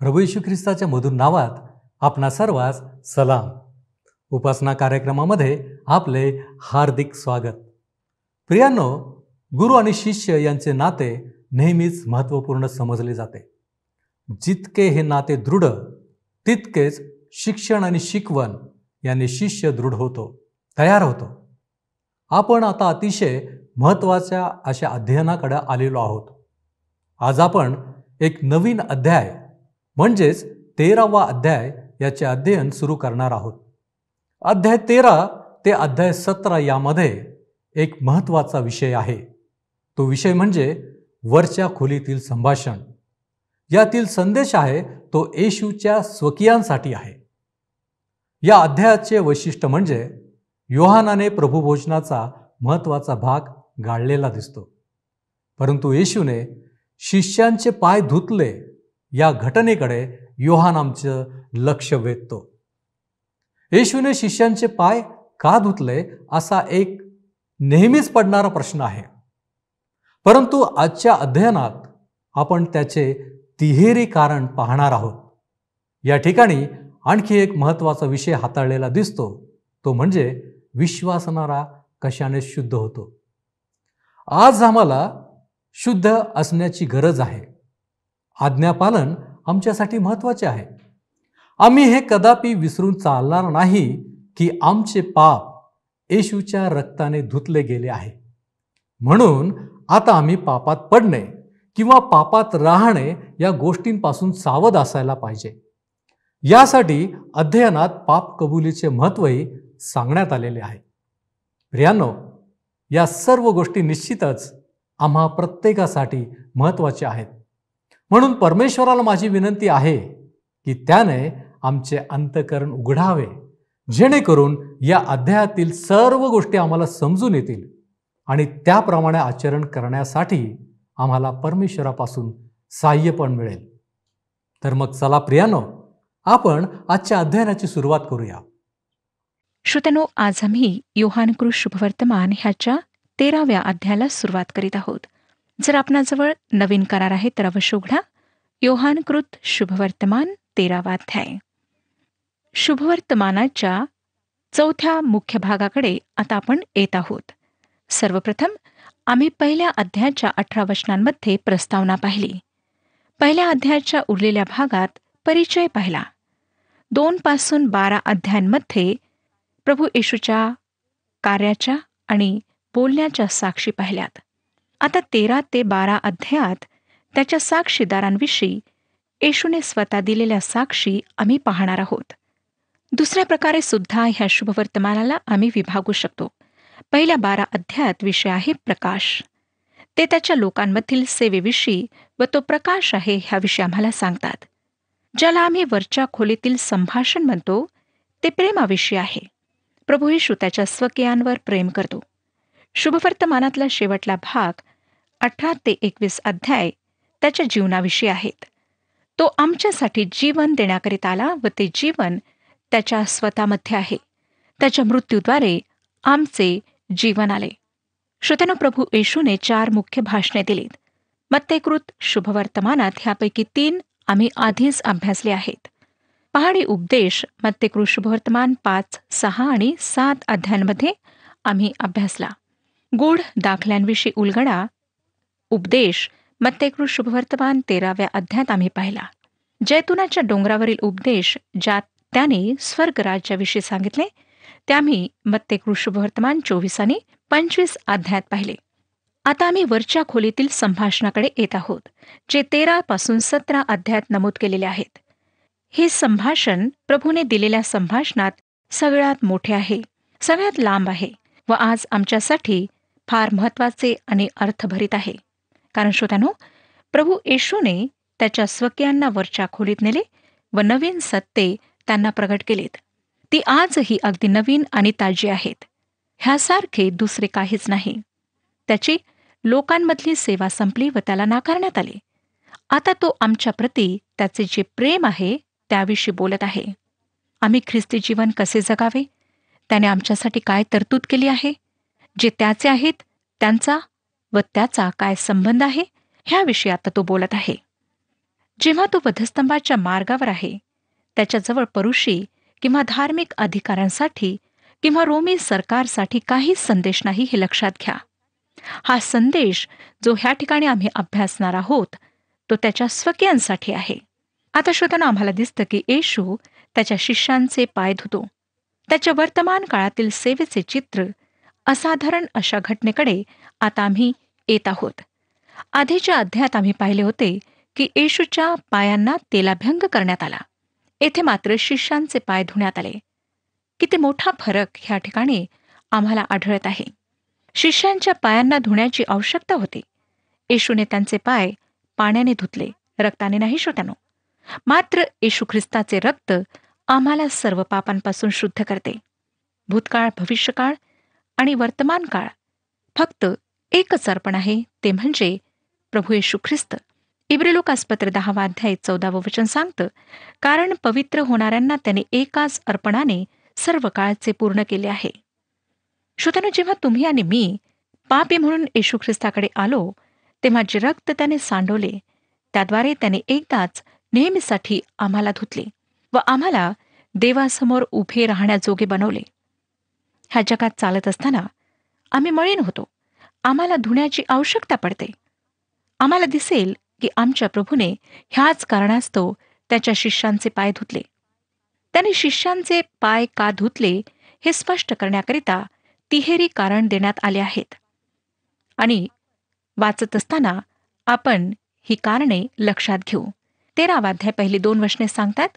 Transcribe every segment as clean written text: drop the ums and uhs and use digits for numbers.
प्रभू येशू ख्रिस्ताच्या मधुर नावात आपणा सर्वांस सलाम. उपासना कार्यक्रमामध्ये आपले हार्दिक स्वागत. प्रियांनो, गुरु आणि शिष्य यांचे नाते नेहमीच महत्त्वपूर्ण समजले जाते. जितके हे नाते दृढ, तितकेच शिक्षण आणि शिकवण याने शिष्य दृढ होतो, तयार होतो. आपण आता अतिशय महत्त्वाच्या अशा अध्ययनाकडे आलेलो आहोत. आज आपण एक नवीन अध्याय म्हणजेच 13वा अध्याय याचे अध्ययन सुरू करणार आहोत. अध्याय 13 ते अध्याय 17 यामध्ये एक महत्त्वाचा विषय आहे. तो विषय म्हणजे वरच्या खोलीतील संभाषण. यातील संदेश आहे तो येशूच्या स्वकीयांसाठी आहे. या अध्यायाचे वैशिष्ट्य म्हणजे योहानाने प्रभुभोजनाचा महत्त्वाचा भाग गाळलेला दिसतो, परंतु येशूने शिष्यांचे पाय धुतले या घटनेकडे योहान आमचं लक्ष वेधतो. येशूने शिष्यांचे पाय का धुतले असा एक नेहमीच पडणारा प्रश्न आहे, परंतु आजच्या अध्ययनात आपण त्याचे तिहेरी कारण पाहणार आहोत. या ठिकाणी आणखी एक महत्त्वाचा विषय हाताळलेला दिसतो, तो म्हणजे विश्वासणारा कशाने शुद्ध होतो. आज आम्हाला शुद्ध असण्याची गरज आहे. आज्ञापालन आमच्यासाठी महत्त्वाचे आहे. आम्ही हे कदापि विसरून चालणार नाही की आमचे पाप येशूच्या रक्ताने धुतले गेले आहे. म्हणून आता आम्ही पापात पडणे किंवा पापात राहणे या गोष्टींपासून सावध असायला पाहिजे. यासाठी अध्ययनात पाप कबुलीचे महत्त्वही सांगण्यात आलेले आहे. प्रियांनो, या सर्व गोष्टी निश्चितच आम्हा प्रत्येकासाठी महत्त्वाच्या आहेत. म्हणून परमेश्वराला माझी विनंती आहे की त्याने आमचे अंतःकरण उघडावे, जेणेकरून या अध्यायातील सर्व गोष्टी आम्हाला समजून येतील आणि त्याप्रमाणे आचरण करण्यासाठी आम्हाला परमेश्वरापासून साहाय्य पण मिळेल. तर मग चला प्रियानो, आपण आजच्या अध्ययनाची सुरुवात करूया. श्रोत्यानो, आज आम्ही योहानकृत शुभवर्तमान ह्याच्या 13व्या अध्यायाला सुरुवात करीत आहोत. जर आपणाजवळ नवीन करार आहे तर अवश्य उघडा. योहानकृत शुभवर्तमान 13वा अध्याय. शुभवर्तमानाच्या 4थ्या मुख्य भागाकडे आता आपण येत आहोत. सर्वप्रथम आम्ही पहिल्या अध्यायाच्या 18 वचनांमध्ये प्रस्तावना पाहिली. पहिल्या अध्यायाच्या उरलेल्या भागात परिचय पाहिला. 2 पासून 12 अध्यायांमध्ये प्रभू येशूच्या कार्याच्या आणि बोलण्याच्या साक्षी पाहिल्यात. आता 13 ते 12 अध्यायात त्याच्या साक्षीदारांविषयी येशूने स्वतः दिलेल्या साक्षी आम्ही पाहणार आहोत. दुसऱ्या प्रकारे सुद्धा ह्या शुभवर्तमानाला आम्ही विभागू शकतो. पहिल्या 12 अध्यायात विषय आहे प्रकाश. ते त्याच्या लोकांमधील सेवेविषयी व तो प्रकाश आहे ह्याविषयी आम्हाला सांगतात. ज्याला आम्ही वरच्या खोलीतील संभाषण म्हणतो ते प्रेमाविषयी आहे. प्रभू येशू त्याच्या स्वकीयांवर प्रेम करतो. शुभवर्तमानातला शेवटला भाग 18 ते 21 अध्याय त्याच्या जीवनाविषयी आहेत. तो आमच्यासाठी जीवन देण्याकरिता आला व ते जीवन त्याच्या स्वतःमध्ये आहे. त्याच्या मृत्यूद्वारे आमचे जीवन आले. श्रोत्यानो, प्रभू येशूने 4 मुख्य भाषणे दिलीत. मत्तेकृत शुभवर्तमानात ह्यापैकी 3 आम्ही आधीच अभ्यासले आहेत. पहाडी उपदेश मत्तेकृत शुभवर्तमान 5, 6 आणि 7 अध्यायांमध्ये आम्ही अभ्यासला. गूढ दाखल्यांविषयी उलगडा उपदेश मत्तेकृत शुभवर्तमान 13व्या अध्यायात आम्ही पाहिला. जैतुनाच्या डोंगरावरील उपदेश ज्यात त्याने स्वर्गराज्याविषयी सांगितले ते आम्ही मत्तेकृत शुभवर्तमान 24 आणि 25 अध्यायात पाहिले. आता आम्ही वरच्या खोलीतील संभाषणाकडे येत आहोत, जे 13 पासून 17 अध्यायात नमूद केलेले आहेत. हे संभाषण प्रभूने दिलेल्या संभाषणात सगळ्यात मोठे आहे, सगळ्यात लांब आहे व आज आमच्यासाठी फार महत्त्वाचे आणि अर्थभरित आहे. कारण श्रोत्यानो, प्रभू येशूने त्याच्या स्वकीयांना वरच्या खोलीत नेले व नवीन सत्ते त्यांना प्रगट केलीत. ती आजही अगदी नवीन आणि ताजी आहेत. ह्यासारखे दुसरे काहीच नाही. त्याची लोकांमधली सेवा संपली व त्याला नाकारण्यात आले. आता तो आमच्या प्रती त्याचे जे प्रेम आहे त्याविषयी बोलत आहे. आम्ही ख्रिस्ती जीवन कसे जगावे, त्याने आमच्यासाठी काय तरतूद केली आहे, जे त्याचे आहेत त्यांचा व त्याचा काय संबंध आहे ह्याविषयी आता तो बोलत आहे. जेव्हा तो वधस्तंभाच्या मार्गावर आहे, त्याच्याजवळ परुषी किंवा धार्मिक अधिकाऱ्यांसाठी किंवा रोमी सरकारसाठी काहीच संदेश नाही, हे लक्षात घ्या. हा संदेश जो ह्या ठिकाणी आम्ही अभ्यासणार आहोत, तो त्याच्या स्वकीयांसाठी आहे. आता श्रोत्यांनो, आम्हाला दिसतं की येशू त्याच्या शिष्यांचे पाय धुतो. त्याच्या वर्तमान काळातील सेवेचे चित्र, असाधारण अशा घटनेकडे आता आम्ही येत आहोत. आधीच्या अध्यायात आम्ही पाहिले होते की येशूच्या पायांना तेलाभ्यंग करण्यात आला. येथे मात्र शिष्यांचे पाय धुण्यात आले. किती मोठा फरक ह्या ठिकाणी आम्हाला आढळत आहे. शिष्यांच्या पायांना धुण्याची आवश्यकता होती. येशूने त्यांचे पाय पाण्याने धुतले, रक्ताने नाही श्रोत्यानो. मात्र येशू ख्रिस्ताचे रक्त आम्हाला सर्व पापांपासून शुद्ध करते. भूतकाळ, भविष्यकाळ आणि वर्तमान काळ फक्त एकच अर्पण आहे, ते म्हणजे प्रभू येशू ख्रिस्त. इब्री लोकासपत्र 10 अध्याय 14 वचन सांगतं, कारण पवित्र होणाऱ्यांना त्याने एकाच अर्पणाने सर्व काळचे पूर्ण केले आहे. श्रोत्यानो, जेव्हा तुम्ही आणि मी पापी म्हणून येशू ख्रिस्ताकडे आलो, तेव्हा जे रक्त त्याने सांडवले, त्याद्वारे त्याने एकदाच नेहमीसाठी आम्हाला धुतले व आम्हाला देवासमोर उभे राहण्याजोगे बनवले. ह्या जगात चालत असताना आम्ही मळीन होतो. आम्हाला धुण्याची आवश्यकता पडते. आम्हाला दिसेल की आमच्या प्रभूने ह्याच कारणास्तव त्याच्या शिष्यांचे पाय धुतले. त्याने शिष्यांचे पाय का धुतले हे स्पष्ट करण्याकरिता तिहेरी कारण देण्यात आले आहेत. आणि वाचत असताना आपण ही कारणे लक्षात घेऊ. 13 अध्याय पहिली 2 वचने सांगतात,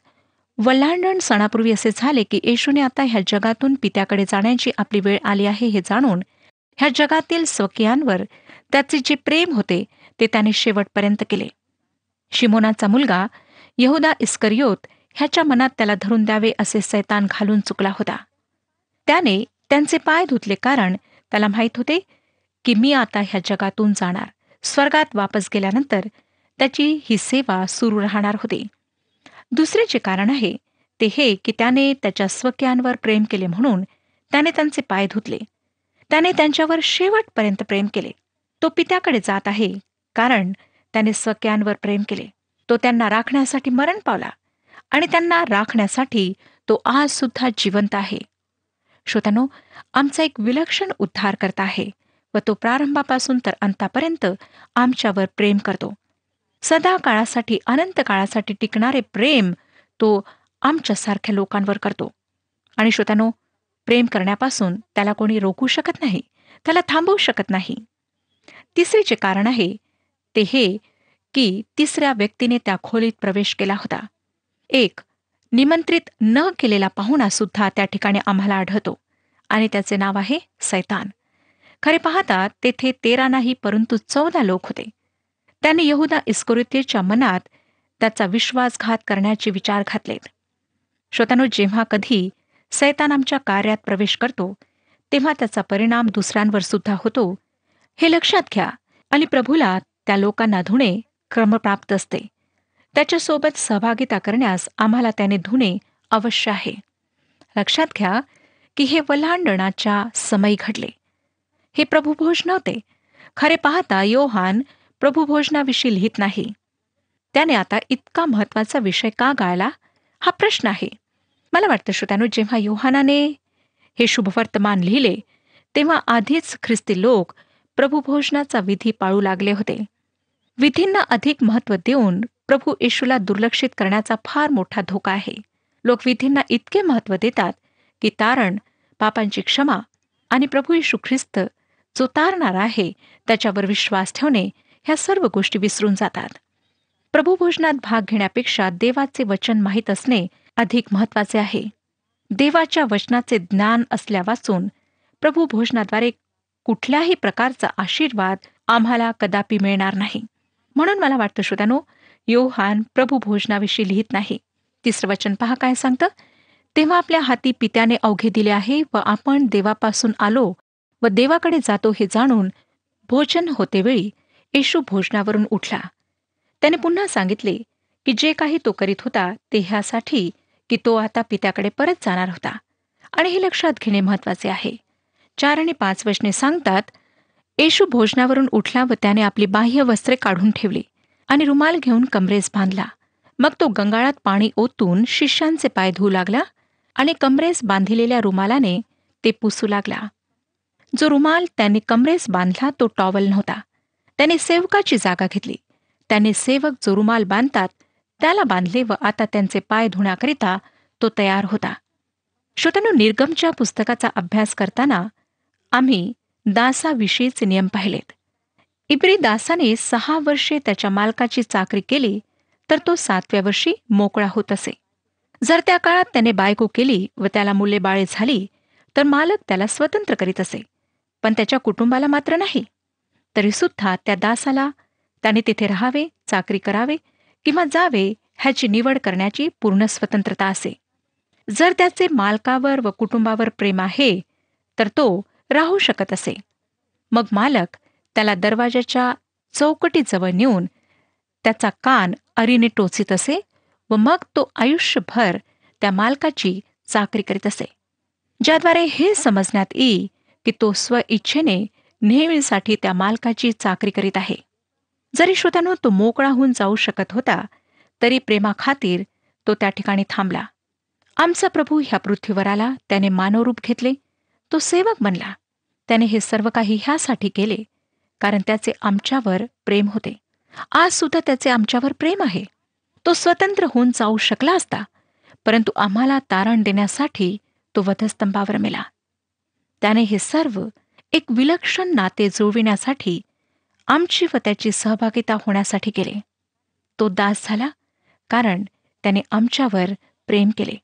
वल्हांडण सणापूर्वी असे झाले की येशूने आता ह्या जगातून पित्याकडे जाण्याची आपली वेळ आली आहे हे जाणून ह्या जगातील स्वकीयांवर त्याचे जे प्रेम होते ते त्याने शेवटपर्यंत केले. शिमोनाचा मुलगा यहुदा इस्करियोत ह्याच्या मनात त्याला धरून द्यावे असे सैतान घालून चुकला होता. त्याने त्यांचे पाय धुतले, कारण त्याला माहीत होते की मी आता ह्या जगातून जाणार. स्वर्गात वापस गेल्यानंतर त्याची ही सेवा सुरू राहणार होती. दुसरे जे कारण आहे ते हे की त्याने त्याच्या स्वकीयांवर प्रेम केले, म्हणून त्याने त्यांचे पाय धुतले. त्याने त्यांच्यावर शेवटपर्यंत प्रेम केले. तो पित्याकडे जात आहे कारण त्याने स्वकीयांवर प्रेम केले. तो त्यांना राखण्यासाठी मरण पावला आणि त्यांना राखण्यासाठी तो आज सुद्धा जिवंत आहे. श्रोत्यानो, आमचा एक विलक्षण उद्धारकर्ता आहे व तो प्रारंभापासून तर अंतापर्यंत आमच्यावर प्रेम करतो. सदा काळासाठी, अनंत काळासाठी टिकणारे प्रेम तो आमच्यासारख्या लोकांवर करतो. आणि श्रोत्यानो, प्रेम करण्यापासून त्याला कोणी रोखू शकत नाही, त्याला थांबवू शकत नाही. तिसरे जे कारण आहे ते हे की तिसऱ्या व्यक्तीने त्या खोलीत प्रवेश केला होता. एक निमंत्रित न केलेला पाहुणा सुद्धा त्या ठिकाणी आम्हाला आढळतो आणि त्याचे नाव आहे सैतान. खरे पाहता तेथे 13 नाही परंतु 14 लोक होते. त्याने यहुदा इस्करियोतच्या मनात त्याचा विश्वासघात करण्याचे विचार घातलेत. श्रोत्यानो, जेव्हा कधी सैतान आमच्या कार्यात प्रवेश करतो तेव्हा त्याचा परिणाम दुसऱ्यांवर सुद्धा होतो, हे लक्षात घ्या. आणि प्रभूला त्या लोकांना धुणे क्रमप्राप्त असते. त्याच्यासोबत सहभागिता करण्यास आम्हाला त्याने धुणे अवश्य आहे. लक्षात घ्या की हे वल्हांडणाच्या समयी घडले. हे प्रभुभोज नव्हते. खरे पाहता योहान प्रभुभोजनाविषयी लिहित नाही. त्याने आता इतका महत्वाचा विषय का गाळला, हा प्रश्न आहे. मला वाटतं श्रोत्यानो, जेव्हा योहानाने हे शुभवर्तमान लिहिले तेव्हा आधीच ख्रिस्ती लोक प्रभुभोजनाचा विधी पाळू लागले होते. विधींना अधिक महत्त्व देऊन प्रभू येशूला दुर्लक्षित करण्याचा फार मोठा धोका आहे. लोक विधींना इतके महत्त्व देतात की तारण, पापांची क्षमा आणि प्रभू येशू ख्रिस्त जो तारणार आहे त्याच्यावर विश्वास ठेवणे ह्या सर्व गोष्टी विसरून जातात. प्रभुभोजनात भाग घेण्यापेक्षा देवाचे वचन माहीत असणे अधिक महत्त्वाचे आहे. देवाच्या वचनाचे ज्ञान असल्या वाचून प्रभुभोजनाद्वारे कुठल्याही प्रकारचा आशीर्वाद आम्हाला कदापि मिळणार नाही. म्हणून मला वाटतं श्रोत्यानो, योहान प्रभुभोजनाविषयी लिहित नाही. 3रं वचन पहा काय सांगतं, तेव्हा आपल्या हाती पित्याने अवघे दिले आहे व आपण देवापासून आलो व देवाकडे जातो हे जाणून भोजन होतेवेळी येशू भोजनावरून उठला. त्याने पुन्हा सांगितले की जे काही तो करीत होता ते ह्यासाठी की तो आता पित्याकडे परत जाणार होता. आणि हे लक्षात घेणे महत्वाचे आहे. 4 आणि 5 वचने सांगतात, येशू भोजनावरून उठला व त्याने आपली बाह्य वस्त्रे काढून ठेवली आणि रुमाल घेऊन कमरेस बांधला. मग तो गंगाळात पाणी ओतून शिष्यांचे पाय धुवू लागला आणि कमरेस बांधिलेल्या रुमालाने ते पुसू लागला. जो रुमाल त्यांनी कमरेस बांधला तो टॉवल नव्हता. त्याने सेवकाची जागा घेतली. त्याने सेवक जो रुमाल बांधतात त्याला बांधले व आता त्यांचे पाय धुण्याकरिता तो तयार होता. श्रोत्यांनो, निर्गमच्या पुस्तकाचा अभ्यास करताना आम्ही दासाविषयीचे नियम पाहिलेत. इब्री दासाने 6 वर्षे त्याच्या मालकाची चाकरी केली तर तो 7व्या वर्षी मोकळा होत असे. जर त्या काळात त्याने बायको केली व त्याला मुलेबाळे झाली तर मालक त्याला स्वतंत्र करीत असे, पण त्याच्या कुटुंबाला मात्र नाही. तरीसुद्धा त्या दासाला त्याने तिथे राहावे, चाकरी करावे किंवा जावे ह्याची निवड करण्याची पूर्ण स्वतंत्रता असे. जर त्याचे मालकावर व कुटुंबावर प्रेम आहे तर तो राहू शकत असे. मग मालक त्याला दरवाजाच्या चौकटीजवळ नेऊन त्याचा कान अरीने टोचीत असे व मग तो आयुष्यभर त्या मालकाची चाकरी करीत असे, ज्याद्वारे हे समजण्यात येई की तो स्वइच्छेने नेहमीसाठी त्या मालकाची चाकरी करीत आहे. जरी श्रोत्यानो तो मोकळा होऊन जाऊ शकत होता तरी प्रेमाखातीर तो त्या ठिकाणी थांबला. आमचा प्रभू ह्या पृथ्वीवर आला, त्याने मानवरूप घेतले, तो सेवक बनला. त्याने हे सर्व काही ह्यासाठी केले कारण त्याचे आमच्यावर प्रेम होते. आज सुद्धा त्याचे आमच्यावर प्रेम आहे. तो स्वतंत्र होऊन जाऊ शकला असता, परंतु आम्हाला तारण देण्यासाठी तो वधस्तंभावर मेला. त्याने हे सर्व एक विलक्षण नाते जुळविण्यासाठी आमची व त्याची सहभागिता होण्यासाठी केले. तो दास झाला कारण त्याने आमच्यावर प्रेम केले.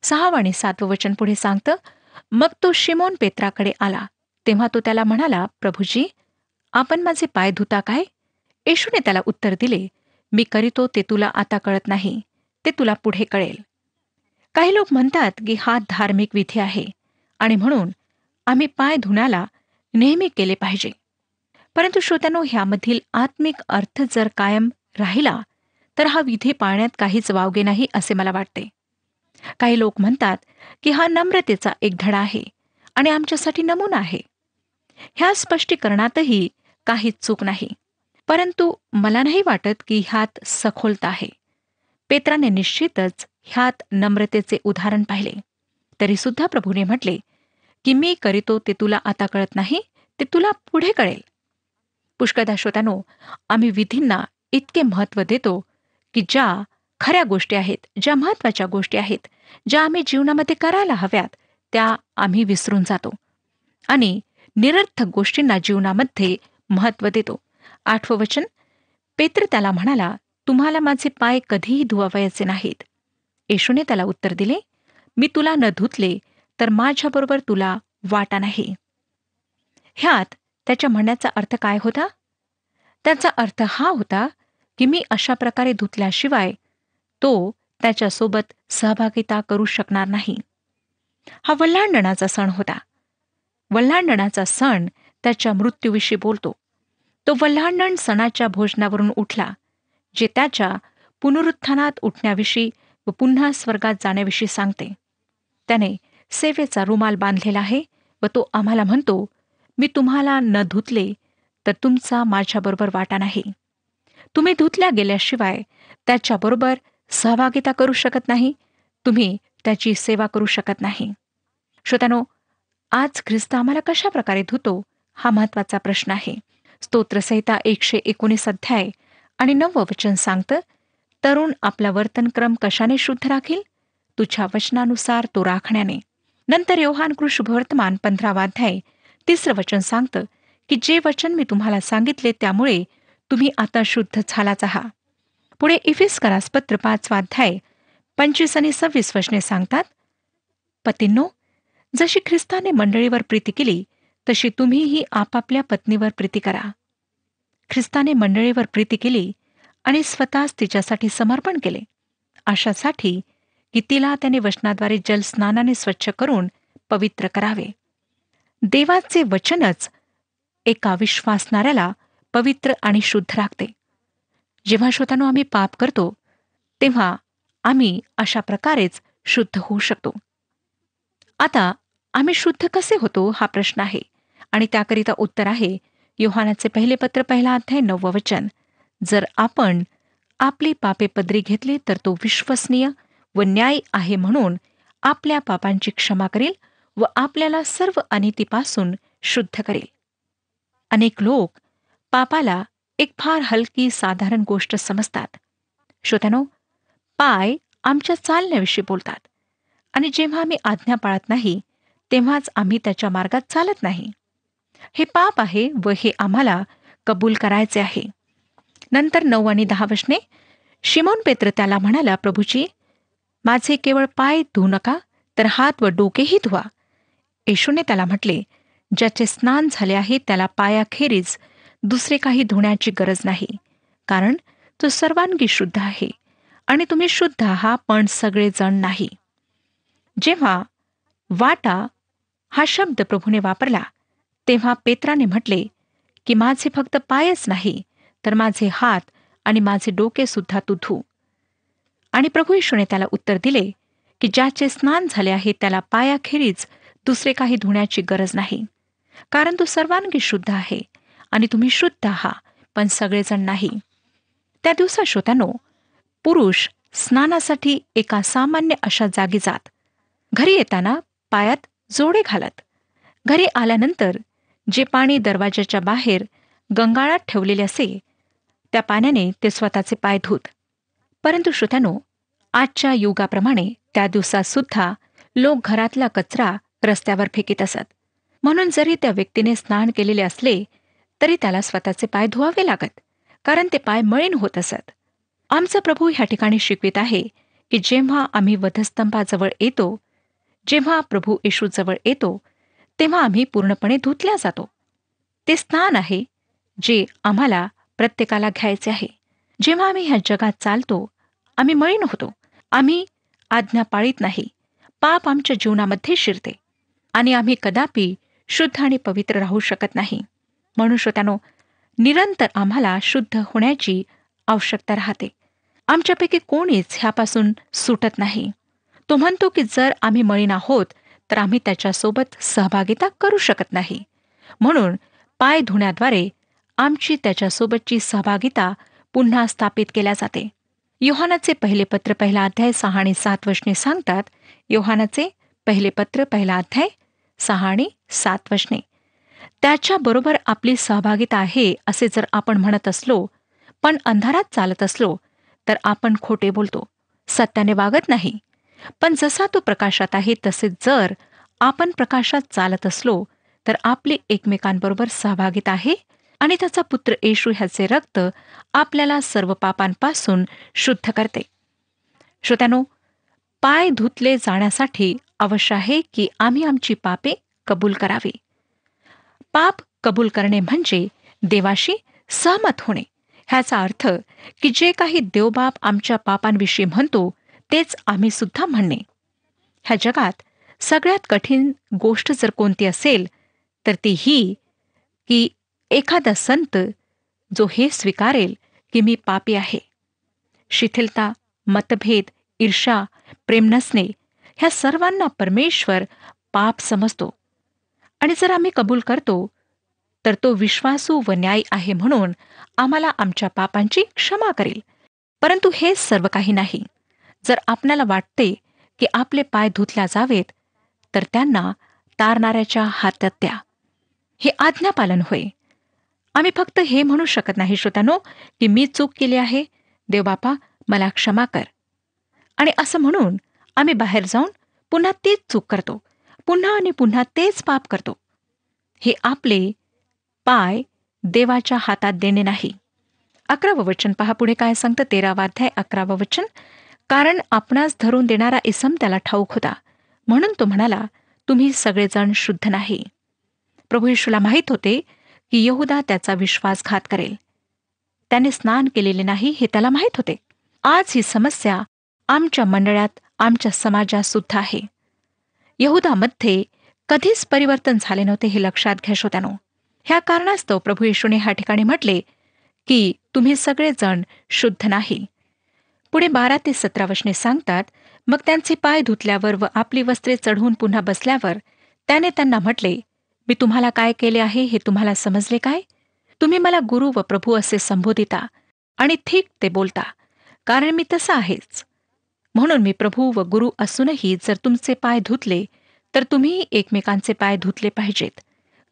सहावं आणि 7वं वचन पुढे सांगतं, मग तो शिमोन पेत्राकडे आला. तेव्हा तो त्याला म्हणाला, प्रभुजी, आपण माझे पाय धुता काय? येशूने त्याला उत्तर दिले, मी करीतो ते तुला आता कळत नाही, ते तुला पुढे कळेल. काही लोक म्हणतात की हा धार्मिक विधी आहे आणि म्हणून आम्ही पाय धुण्याला नेहमी केले पाहिजे. परंतु श्रोत्यानो, ह्यामधील आत्मिक अर्थ जर कायम राहिला तर हा विधी पाळण्यात काहीच वावगे नाही असे मला वाटते. काही लोक म्हणतात की हा नम्रतेचा एक धडा आहे आणि आमच्यासाठी नमुना आहे. ह्या स्पष्टीकरणातही काहीच चूक नाही. परंतु मला नाही वाटत की ह्यात सखोलता आहे. पेत्राने निश्चितच ह्यात नम्रतेचे उदाहरण पाहिले. तरी सुद्धा प्रभूने म्हटले की मी करीतो ते तुला आता कळत नाही, ते तुला पुढे कळेल. पुष्कळदा श्रोत्यानो, आम्ही विधींना इतके महत्त्व देतो की ज्या खऱ्या गोष्टी आहेत, ज्या महत्त्वाच्या गोष्टी आहेत, ज्या आम्ही जीवनामध्ये करायला हव्यात, त्या आम्ही विसरून जातो आणि निरर्थक गोष्टींना जीवनामध्ये महत्त्व देतो. 8वं वचन, पेत्र त्याला म्हणाला, तुम्हाला माझे पाय कधीही धुवावयाचे नाहीत. येशूने त्याला उत्तर दिले, मी तुला न धुतले तर माझ्याबरोबर तुला वाटा नाही. ह्यात त्याच्या म्हणण्याचा अर्थ काय होता? त्याचा अर्थ हा होता की मी अशा प्रकारे धुतल्याशिवाय तो त्याच्यासोबत सहभागिता करू शकणार नाही. हा वल्हांडणाचा सण होता. वल्हांडणाचा सण त्याच्या मृत्यूविषयी बोलतो. तो वल्हांडण सणाच्या भोजनावरून उठला, जे त्याच्या पुनरुत्थानात उठण्याविषयी व पुन्हा स्वर्गात जाण्याविषयी सांगते. त्याने सेवेचा रुमाल बांधलेला आहे व तो आम्हाला म्हणतो, मी तुम्हाला न धुतले तर तुमचा माझ्याबरोबर वाटा नाही. तुम्ही धुतल्या गेल्याशिवाय त्याच्याबरोबर सहभागिता करू शकत नाही, तुम्ही त्याची सेवा करू शकत नाही. श्रोत्यानो, आज ख्रिस्त आम्हाला कशा प्रकारे धुतो हा महत्वाचा प्रश्न आहे. स्तोत्रसंहिता 119 अध्याय आणि 9वं वचन सांगतं, तरुण आपला वर्तनक्रम कशाने शुद्ध राखील? तुझ्या वचनानुसार तो राखण्याने. नंतर योहान शुभवर्तमान 15वा अध्याय 3रं वचन सांगतं की जे वचन मी तुम्हाला सांगितले त्यामुळे तुम्ही आता शुद्ध झालाच आहात. पुढे इफिस्करास पत्र 5वा अध्याय 25 आणि 26 वचने सांगतात, पतींनो, जशी ख्रिस्ताने मंडळीवर प्रीती केली तशी तुम्हीही आपापल्या पत्नीवर प्रीती करा. ख्रिस्ताने मंडळीवर प्रीती केली आणि स्वतःच तिच्यासाठी समर्पण केले, अशासाठी की तिला त्याने वचनाद्वारे जलस्नानाने स्वच्छ करून पवित्र करावे. देवाचे वचनच एका विश्वासणाऱ्याला पवित्र आणि शुद्ध राखते. जेव्हा श्रोत्यानो आम्ही पाप करतो तेव्हा आम्ही अशा प्रकारेच शुद्ध होऊ शकतो. आता आम्ही शुद्ध कसे होतो हा प्रश्न आहे आणि त्याकरिता उत्तर आहे योहानाचे पहिले पत्र 1 अध्याय 9वं वचन. जर आपण आपली पापे पदरी घेतली तर तो विश्वसनीय व न्यायी आहे म्हणून आपल्या पापांची क्षमा करेल व आपल्याला सर्व अनितीपासून शुद्ध करेल. अनेक लोक पापाला एक फार हलकी साधारण गोष्ट समजतात. श्रोत्यानो, पाय आमच्या चालण्याविषयी बोलतात आणि जेव्हा आम्ही आज्ञा पाळत नाही तेव्हाच आम्ही त्याच्या मार्गात चालत नाही. हे पाप आहे व हे आम्हाला कबूल करायचे आहे. नंतर 9 आणि 10 वचने, शिमोन पेत्र त्याला म्हणाला, प्रभूजी, माझे केवळ पाय धुवू नका तर हात व डोकेही धुवा. येशूने त्याला म्हटले, ज्याचे स्नान झाले आहे त्याला पायाखेरीज दुसरे काही धुण्याची गरज नाही, कारण तो सर्वांगी शुद्ध आहे आणि तुम्ही शुद्ध आहात पण सगळेजण नाही. जेव्हा वाटा हा शब्द प्रभूने वापरला तेव्हा पेत्राने म्हटले की माझे फक्त पायच नाही तर माझे हात आणि माझे डोके सुद्धा तू धु. आणि प्रभू येशूने त्याला उत्तर दिले की ज्याचे स्नान झाले आहे त्याला पायाखेरीज दुसरे काही धुण्याची गरज नाही, कारण तो सर्वांगी शुद्ध आहे आणि तुम्ही शुद्ध आहात पण सगळेजण नाही. त्या दिवसात श्रोत्यानो, पुरुष स्नानासाठी एका सामान्य अशा जागी जात. घरी येताना पायात जोडे घालत. घरी आल्यानंतर जे पाणी दरवाजाच्या बाहेर गंगाळात ठेवलेले असे त्या पाण्याने ते स्वतःचे पाय धुत. परंतु श्रोत्यानो, आजच्या युगाप्रमाणे त्या दिवसात सुद्धा लोक घरातला कचरा रस्त्यावर फेकीत असत. म्हणून जरी त्या व्यक्तीने स्नान केलेले असले तरी त्याला स्वतःचे पाय धुवावे लागत, कारण ते पाय मळीण होत असत. आमचा प्रभू ह्या ठिकाणी शिकवित आहे की जेव्हा आम्ही वधस्तंभाजवळ येतो, जेव्हा प्रभू येशूजवळ येतो तेव्हा आम्ही पूर्णपणे धुतल्या जातो. ते स्नान आहे जे आम्हाला प्रत्येकाला घ्यायचे आहे. जेव्हा आम्ही ह्या जगात चालतो, आम्ही मळीन होतो. आम्ही आज्ञा पाळीत नाही. पाप आमच्या जीवनामध्ये शिरते आणि आम्ही कदापि शुद्ध आणि पवित्र राहू शकत नाही. म्हणून श्रोत्यानो, निरंतर आम्हाला शुद्ध होण्याची आवश्यकता राहते. आमच्यापैकी कोणीच ह्यापासून सुटत नाही. तो म्हणतो की जर आम्ही मळीन आहोत तर आम्ही त्याच्यासोबत सहभागिता करू शकत नाही. म्हणून पाय धुण्याद्वारे आमची त्याच्यासोबतची सहभागिता पुन्हा स्थापित केल्या जाते. योहानाचे पहिले पत्र 1 अध्याय 6 आणि 7 वचने सांगतात. योहानाचे पहिले पत्र 1 अध्याय 6 आणि 7 वचने. त्याच्याबरोबर आपली सहभागिता आहे असे जर आपण म्हणत असलो, पण अंधारात चालत असलो, तर आपण खोटे बोलतो, सत्याने वागत नाही. पण जसा तो प्रकाशात आहे तसे जर आपण प्रकाशात चालत असलो, तर आपली एकमेकांबरोबर सहभागिता आहे आणि त्याचा पुत्र येशू ह्याचे रक्त आपल्याला सर्व पापांपासून शुद्ध करते. श्रोत्यानो, पाय धुतले जाण्यासाठी आवश्यक आहे की आम्ही आमची पापे कबूल करावी. पाप कबूल करणे म्हणजे देवाशी सहमत होणे. ह्याचा अर्थ की जे काही देवबाप आमच्या पापांविषयी म्हणतो तेच आम्ही सुद्धा म्हणणे. ह्या जगात सगळ्यात कठीण गोष्ट जर कोणती असेल तर ती ही की एखादा संत जो हे स्वीकारेल की मी पापी आहे. शिथिलता, मतभेद, ईर्ष्या, प्रेम नसणे ह्या सर्वांना परमेश्वर पाप समजतो आणि जर आम्ही कबूल करतो तर तो विश्वासू व न्यायी आहे म्हणून आम्हाला आमच्या पापांची क्षमा करेल. परंतु हे सर्व काही नाही. जर आपल्याला वाटते की आपले पाय धुतल्या जावेत तर त्यांना तारणाऱ्याच्या हातात द्या. हे आज्ञापालन होय. आम्ही फक्त हे म्हणू शकत नाही श्रोत्यानो की मी चूक केली आहे, देवबापा मला क्षमा कर. आणि असं म्हणून आम्ही बाहेर जाऊन पुन्हा तीच चूक करतो, पुन्हा आणि पुन्हा तेच पाप करतो. हे आपले पाय देवाच्या हातात देणे नाही. 11वं वचन पहा पुढे काय सांगतं. 13वा अध्याय 11वं वचन. कारण आपणास धरून देणारा इसम त्याला ठाऊक होता, म्हणून तो म्हणाला, तुम्ही सगळेजण शुद्ध नाही. प्रभू येशूला माहीत होते की यहुदा त्याचा विश्वासघात करेल. त्याने स्नान केलेले नाही हे त्याला माहीत होते. आज ही समस्या आमच्या मंडळात, आमच्या समाजात सुद्धा आहे. यहुदामध्ये कधीच परिवर्तन झाले नव्हते हे लक्षात घ्या श्रोत्यानो. ह्या कारणास्तव प्रभू येशूने ह्या ठिकाणी म्हटले की तुम्ही सगळेजण शुद्ध नाही. पुढे 12 ते 17 वचने सांगतात. मग त्यांचे पाय धुतल्यावर व आपली वस्त्रे चढवून पुन्हा बसल्यावर त्याने त्यांना म्हटले, मी तुम्हाला काय केले आहे हे तुम्हाला समजले काय? तुम्ही मला गुरु व प्रभू असे संबोधिता आणि ठीक ते बोलता, कारण मी तसा आहेच. म्हणून मी प्रभू व गुरु असूनही जर तुमचे पाय धुतले तर तुम्ही एकमेकांचे पाय धुतले पाहिजेत.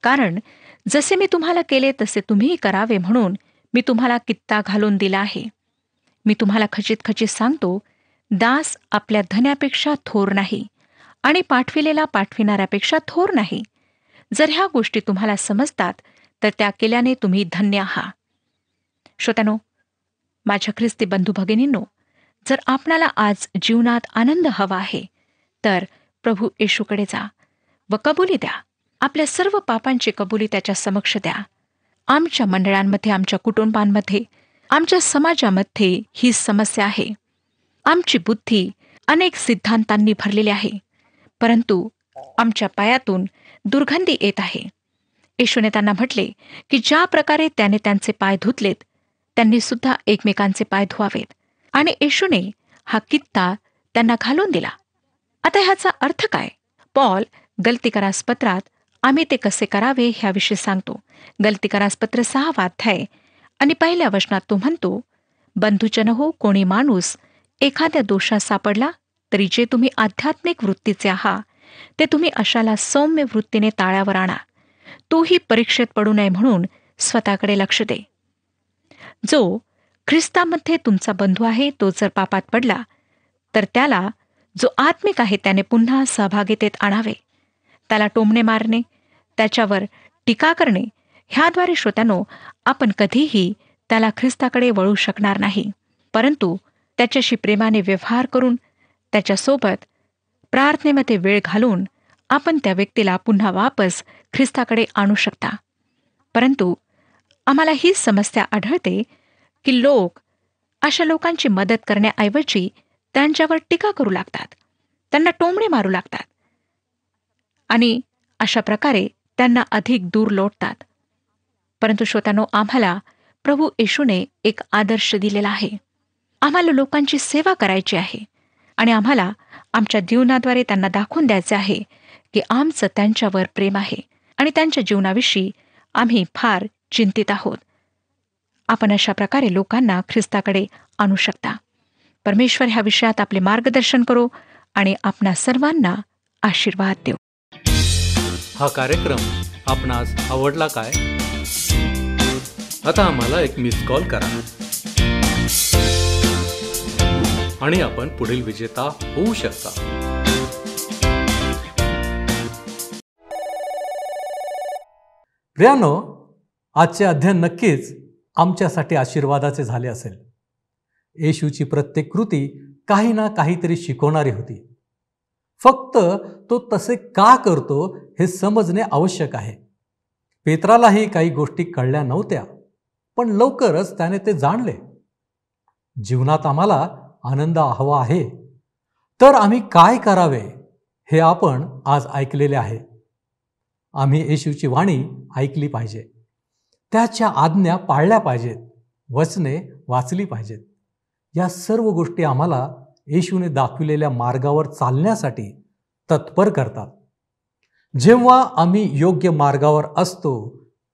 कारण जसे मी तुम्हाला केले तसे तुम्हीही करावे म्हणून मी तुम्हाला कित्ता घालून दिला आहे. मी तुम्हाला खचित खचित सांगतो, दास आपल्या धन्यापेक्षा थोर नाही आणि पाठविलेला पाठविणाऱ्यापेक्षा थोर नाही. जर ह्या गोष्टी तुम्हाला समजतात तर त्या केल्याने तुम्ही धन्य आहात. श्रोत्यानो, माझ्या ख्रिस्ती बंधू भगिनींनो, जर आपणाला आज जीवनात आनंद हवा आहे तर प्रभू येशूकडे जा व कबुली द्या. आपल्या सर्व पापांची कबुली त्याच्या समक्ष द्या. आमच्या मंडळांमध्ये, आमच्या कुटुंबांमध्ये, आमच्या समाजामध्ये ही समस्या आहे. आमची बुद्धी अनेक सिद्धांतांनी भरलेली आहे, परंतु आमच्या पायातून दुर्गंधी येत आहे. येशूने त्यांना म्हटले की ज्या प्रकारे त्याने त्यांचे पाय धुतलेत त्यांनी सुद्धा एकमेकांचे पाय धुवावेत. आणि येशूने हा कित्ता त्यांना घालून दिला. आता ह्याचा अर्थ काय? पॉल गलतीकारास पत्रात आम्ही ते कसे करावे ह्याविषयी सांगतो. गलतीकारास पत्र 6वा अध्याय आणि 1ल्या वचनात तो म्हणतो, बंधुजन हो, कोणी माणूस एखाद्या दोषात सापडला तरी जे तुम्ही आध्यात्मिक वृत्तीचे आहात ते तुम्ही अशाला सौम्य वृत्तीने ताळ्यावर आणा. तोही परीक्षेत पडू नये म्हणून स्वतःकडे लक्ष दे. जो ख्रिस्तामध्ये तुमचा बंधू आहे तो जर पापात पडला तर त्याला जो आत्मिक आहे त्याने पुन्हा सहभागितेत आणावे. त्याला टोमणे मारणे, त्याच्यावर टीका करणे ह्याद्वारे श्रोत्यानो आपण कधीही त्याला ख्रिस्ताकडे वळू शकणार नाही. परंतु त्याच्याशी प्रेमाने व्यवहार करून त्याच्यासोबत प्रार्थनेमध्ये वेळ घालून आपण त्या व्यक्तीला पुन्हा वापस ख्रिस्ताकडे आणू शकता. परंतु आम्हाला ही समस्या आढळते की लोक अशा लोकांची मदत करण्याऐवजी त्यांच्यावर टीका करू लागतात, त्यांना टोमणे मारू लागतात आणि अशा प्रकारे त्यांना अधिक दूर लोटतात. परंतु श्रोत्यानो, आम्हाला प्रभू येशूने एक आदर्श दिलेला आहे. आम्हाला लोकांची सेवा करायची आहे आणि आम्हाला आमच्या जीवनाद्वारे त्यांना दाखवून द्यायचे आहे की आमचं त्यांच्यावर प्रेम आहे आणि त्यांच्या जीवनाविषयी आम्ही फार चिंतित आहोत. आपण अशा प्रकारे लोकांना ख्रिस्ताकडे आणू शकता. परमेश्वर ह्या विषयात आपले मार्गदर्शन करो आणि आपणा सर्वांना आशीर्वाद देऊ. हा कार्यक्रम आपणास आवडला काय? आता आम्हाला एक मिस कॉल करा आणि आपण पुढील विजेता होऊ शकता. प्रियानो, आजचे अध्ययन नक्कीच आमच्यासाठी आशीर्वादाचे झाले असेल. येशूची प्रत्येक कृती काही ना काहीतरी शिकवणारी होती. फक्त तो तसे का करतो हे समजणे आवश्यक आहे. पेत्रालाही काही गोष्टी कळल्या नव्हत्या, पण लवकरच त्याने ते जाणले. जीवनात आम्हाला आनंद हवा आहे, तर आम्ही काय करावे हे आपण आज ऐकलेले आहे. आम्ही येशूची वाणी ऐकली पाहिजे, त्याच्या आज्ञा पाळल्या पाहिजेत, वचने वाचली पाहिजेत. या सर्व गोष्टी आम्हाला येशूने दाखविलेल्या मार्गावर चालण्यासाठी तत्पर करतात. जेव्हा आम्ही योग्य मार्गावर असतो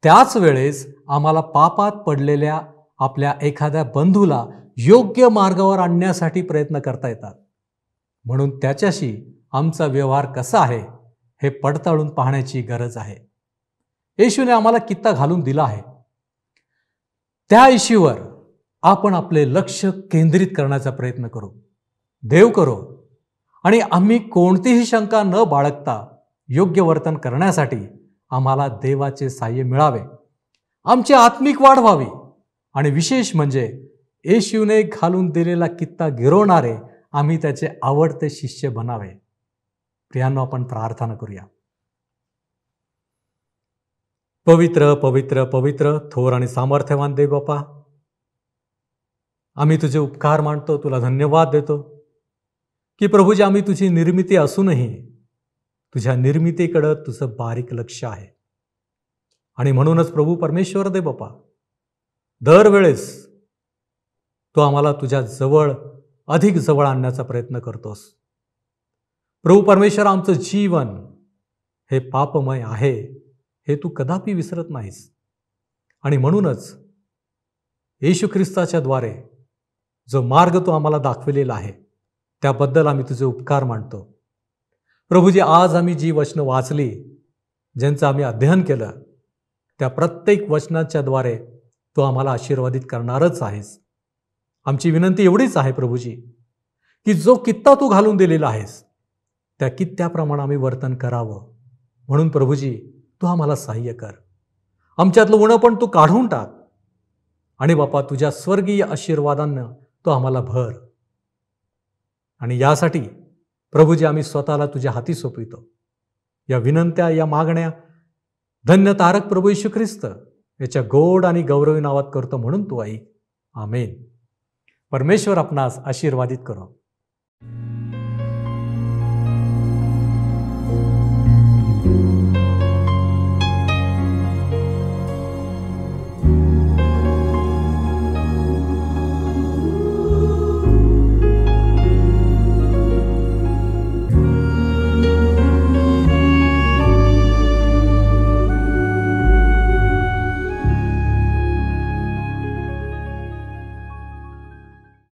त्याच वेळेस आम्हाला पापात पडलेल्या आपल्या एखाद्या बंधूला योग्य मार्गावर आणण्यासाठी प्रयत्न करता येतात. म्हणून त्याच्याशी आमचा व्यवहार कसा आहे हे पडताळून पाहण्याची गरज आहे. येशूने आम्हाला कित्ता घालून दिला आहे. त्या येशूवर आपण आपले लक्ष केंद्रित करण्याचा प्रयत्न करू, देव करो, आणि आम्ही कोणतीही शंका न बाळगता योग्य वर्तन करण्यासाठी आम्हाला देवाचे साहाय्य मिळावे, आमची आत्मिक वाढ व्हावी आणि विशेष म्हणजे येशूने घालून दिलेला कित्ता गिरवणारे आम्ही त्याचे आवडते शिष्य बनावे. प्रियांनो, आपण प्रार्थना करूया. पवित्र पवित्र पवित्र थोर आणि सामर्थ्यवान देव बापा, आम्ही तुझे उपकार मानतो, तुला धन्यवाद देतो की प्रभूजी आम्ही तुझी निर्मिती असूनही तुझ्या निर्मितीकडं तुझं बारीक लक्ष आहे. आणि म्हणूनच प्रभू परमेश्वर दे बापा, दरवेळेस तू आम्हाला तुझ्या जवळ अधिक जवळ आणण्याचा प्रयत्न करतोस. प्रभू परमेश्वर, आमचं जीवन हे पापमय आहे हे तू कदापि विसरत नाहीस. आणि म्हणूनच येशू ख्रिस्ताच्या द्वारे जो मार्ग तू आम्हाला दाखविलेला आहे त्याबद्दल आम्ही तुझे उपकार मानतो. प्रभूजी, आज आम्ही जी वचनं वाचली, ज्यांचं आम्ही अध्ययन केलं, त्या प्रत्येक वचनाच्या द्वारे तू आम्हाला आशीर्वादित करणारच आहेस. आमची विनंती एवढीच आहे प्रभूजी की जो कित्ता तू घालून दिलेला आहेस त्या कित्त्याप्रमाणे आम्ही वर्तन करावं. म्हणून प्रभूजी, तू आम्हाला सहाय्य कर. आमच्यातलं उणं पण तू काढून टाक आणि बापा तुझ्या स्वर्गीय आशीर्वादांना तू आम्हाला भर. आणि यासाठी प्रभूजी आम्ही स्वतःला तुझ्या हाती सोपवितो. या विनंत्या, या मागण्या धन्य तारक प्रभू येशू ख्रिस्त याच्या गोड आणि गौरवी नावात करतो, म्हणून तू ऐक. आमेन. परमेश्वर आपणास आशीर्वादित करो.